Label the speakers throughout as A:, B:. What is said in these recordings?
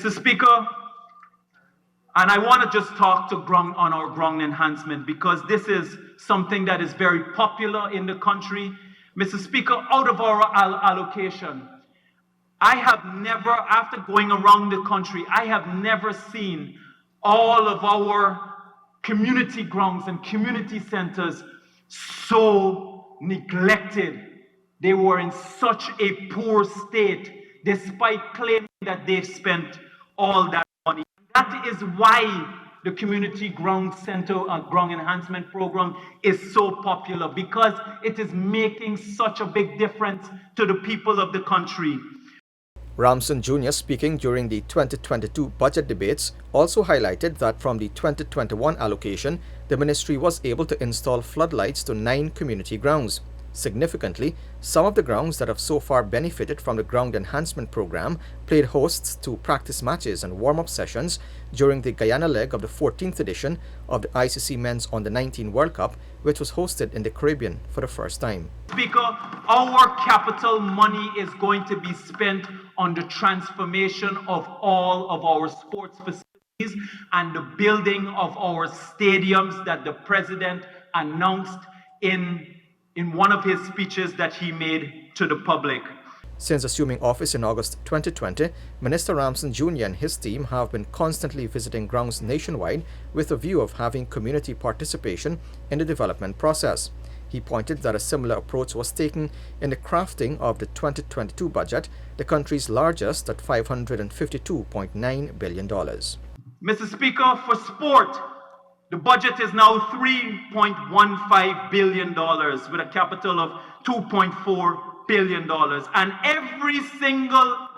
A: Mr. Speaker, and I want to just talk on our ground enhancement because this is something that is very popular in the country. Mr. Speaker, out of our allocation, I have never, after going around the country, I have never seen all of our community grounds and community centers so neglected. They were in such a poor state, despite claiming that they've spent all that money. That is why the Community Ground Center Ground Enhancement Program is so popular, because it is making such a big difference to the people of the country.
B: Ramson Jr., speaking during the 2022 budget debates, also highlighted that from the 2021 allocation, the ministry was able to install floodlights to 9 community grounds. Significantly, some of the grounds that have so far benefited from the Ground Enhancement Program played hosts to practice matches and warm-up sessions during the Guyana leg of the 14th edition of the ICC Men's Under-19 World Cup, which was hosted in the Caribbean for the first time.
A: Speaker, our capital money is going to be spent on the transformation of all of our sports facilities and the building of our stadiums that the President announced in one of his speeches that he made to the public.
B: Since assuming office in August 2020, Minister Ramson Jr. and his team have been constantly visiting grounds nationwide with a view of having community participation in the development process. He pointed that a similar approach was taken in the crafting of the 2022 budget, the country's largest at $552.9 billion.
A: Mr. Speaker, for sport, the budget is now $3.15 billion with a capital of $2.4 billion. And every single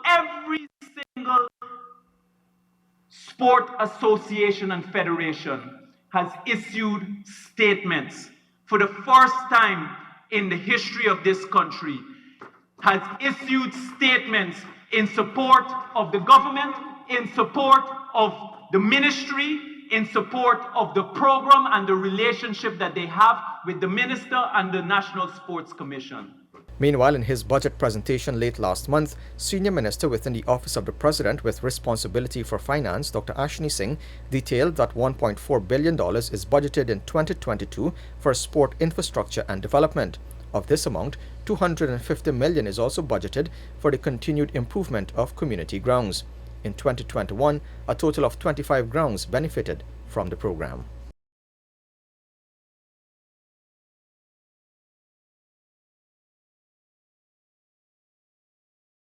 A: sport association and federation has issued statements for the first time in the history of this country, has issued statements in support of the government, in support of the ministry, in support of the program and the relationship that they have with the minister and the National Sports Commission.
B: Meanwhile, in his budget presentation late last month, Senior Minister within the Office of the President with responsibility for finance, Dr. Ashni Singh, detailed that $1.4 billion is budgeted in 2022 for sport infrastructure and development. Of this amount, $250 million is also budgeted for the continued improvement of community grounds. In 2021, a total of 25 grounds benefited from the program.